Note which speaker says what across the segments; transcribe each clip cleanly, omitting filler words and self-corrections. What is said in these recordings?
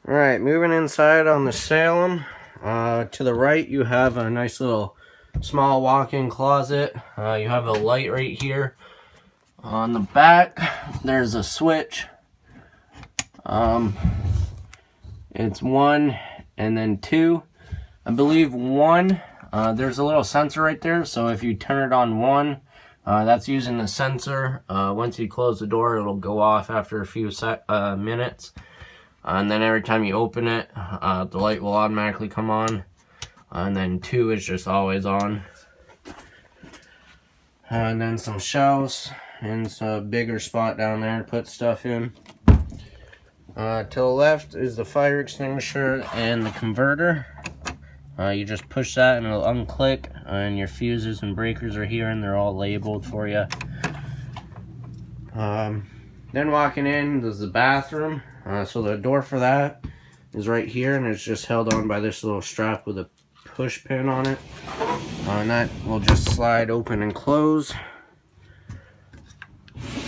Speaker 1: Alright, moving inside on the Salem. To the right you have a nice little small walk-in closet. You have a light right here. On the back there's a switch. It's 1 and then 2. I believe 1, there's a little sensor right there, so if you turn it on 1, that's using the sensor. Once you close the door, it'll go off after a few minutes. And then every time you open it, the light will automatically come on. And then 2 is just always on. And then some shelves, and it's a bigger spot down there to put stuff in. To the left is the fire extinguisher and the converter. You just push that and it'll unclick, and your fuses and breakers are here and they're all labeled for you. Then walking in, there's the bathroom. So the door for that is right here, and it's just held on by this little strap with a push pin on it. And that will just slide open and close.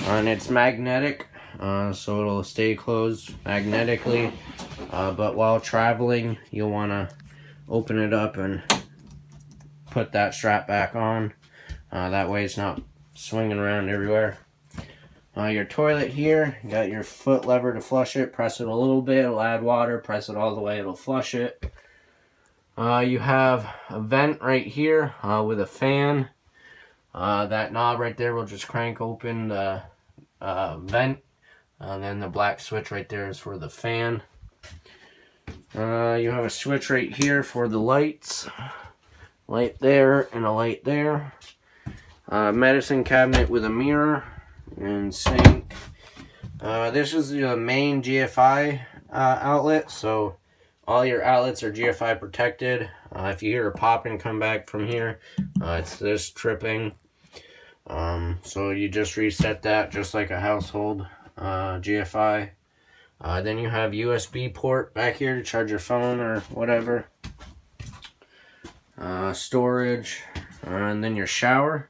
Speaker 1: And it's magnetic, so it'll stay closed magnetically. But while traveling, you'll want to open it up and put that strap back on. That way it's not swinging around everywhere. Your toilet here, you got your foot lever to flush it. Press it a little bit, it'll add water. Press it all the way, it'll flush it. You have a vent right here with a fan. That knob right there will just crank open the vent. And then the black switch right there is for the fan. You have a switch right here for the lights. Light there and a light there. Medicine cabinet with a mirror and sink. This is the main GFI outlet, so all your outlets are GFI protected. If you hear a popping come back from here, it's this tripping. So you just reset that just like a household GFI. Then you have USB port back here to charge your phone or whatever. Storage, and then your shower.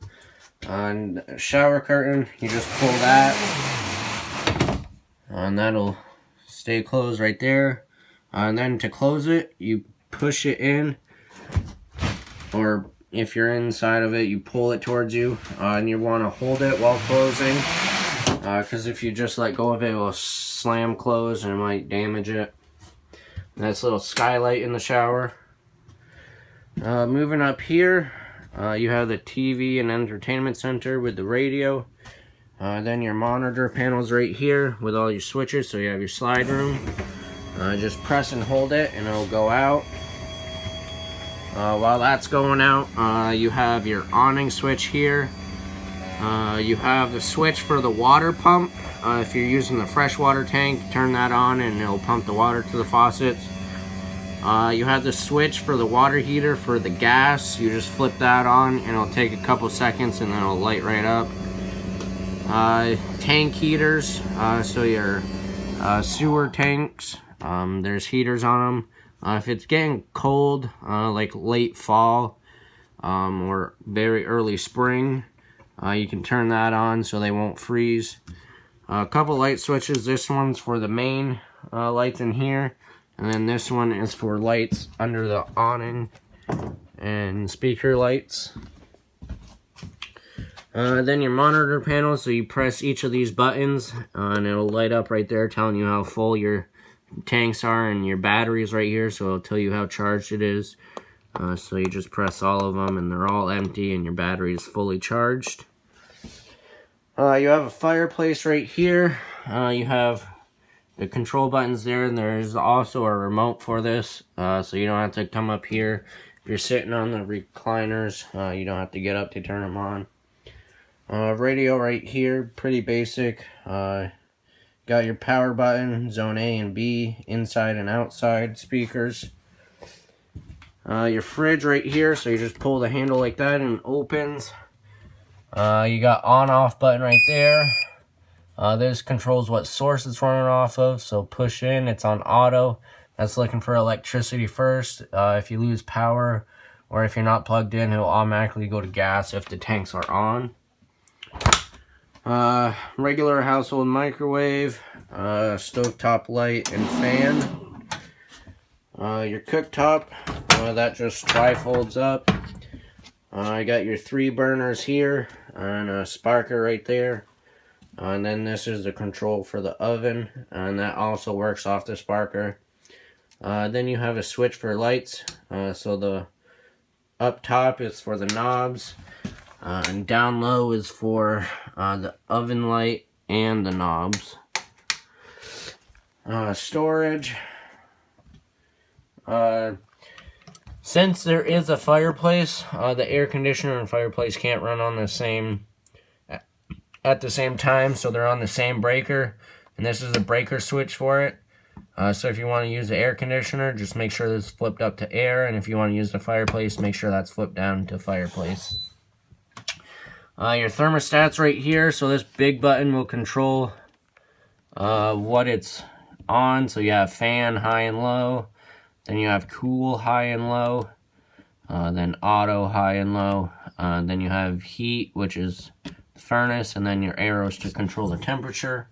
Speaker 1: And shower curtain, you just pull that, and that'll stay closed right there. And then to close it, you push it in, or if you're inside of it, you pull it towards you, and you want to hold it while closing, because if you just let go of it, it will slam close and it might damage it. Nice little skylight in the shower. Moving up here, you have the TV and entertainment center with the radio. Then your monitor panels right here with all your switches, so you have your slide room. Just press and hold it and it'll go out. While that's going out, you have your awning switch here. You have the switch for the water pump. If you're using the freshwater tank, turn that on and it'll pump the water to the faucets. You have the switch for the water heater for the gas. You just flip that on and it'll take a couple seconds and then it'll light right up. Tank heaters, so your sewer tanks, there's heaters on them. If it's getting cold, like late fall or very early spring, you can turn that on so they won't freeze. A couple light switches. This one's for the main lights in here. And then this one is for lights under the awning and speaker lights. Then your monitor panel, so you press each of these buttons and it'll light up right there telling you how full your tanks are, and your batteries right here, so it'll tell you how charged it is. So you just press all of them and they're all empty and your battery is fully charged. You have a fireplace right here. You have the control buttons there, and there's also a remote for this, so you don't have to come up here. If you're sitting on the recliners, you don't have to get up to turn them on. Radio right here, pretty basic. Got your power button, zone A and B, inside and outside speakers. Your fridge right here, so you just pull the handle like that and it opens. You got on-off button right there. This controls what source it's running off of, so push in, it's on auto. That's looking for electricity first. If you lose power or if you're not plugged in, it'll automatically go to gas if the tanks are on. Regular household microwave, stovetop light and fan. Your cooktop, that just tri-folds up. I got your 3 burners here and a sparker right there. And then this is the control for the oven, and that also works off the sparker. Then you have a switch for lights. So the up top is for the knobs, and down low is for the oven light and the knobs. Storage. Since there is a fireplace, the air conditioner and fireplace can't run on at the same time, so they're on the same breaker, and this is a breaker switch for it. So if you want to use the air conditioner, just make sure this is flipped up to air, and if you want to use the fireplace, make sure that's flipped down to fireplace. Your thermostat's right here, so this big button will control what it's on. So you have fan, high and low, then you have cool, high and low, then auto, high and low, then you have heat, which is the furnace, and then your arrows to control the temperature.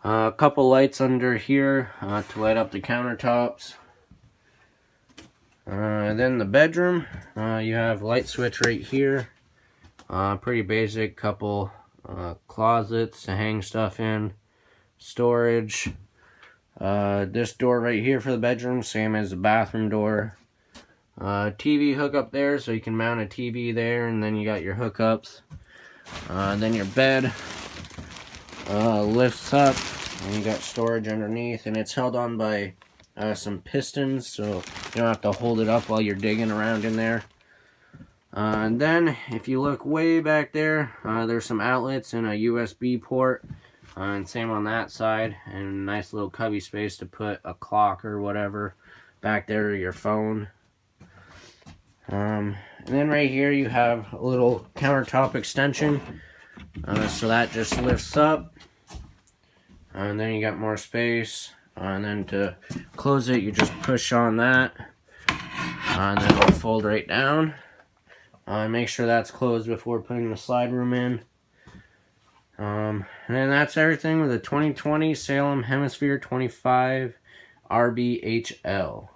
Speaker 1: A couple lights under here to light up the countertops. And then the bedroom, you have light switch right here. Pretty basic, couple closets to hang stuff in, storage. This door right here for the bedroom, same as the bathroom door. TV hookup there, so you can mount a TV there, and then you got your hookups. Then your bed lifts up, and you got storage underneath, and it's held on by some pistons, so you don't have to hold it up while you're digging around in there. And then if you look way back there, there's some outlets and a USB port, and same on that side, and a nice little cubby space to put a clock or whatever back there, or your phone. And then right here you have a little countertop extension, so that just lifts up, and then you got more space, and then to close it you just push on that, and then it'll fold right down. Make sure that's closed before putting the slide room in. And then that's everything with the 2020 Salem Hemisphere 25 RBHL.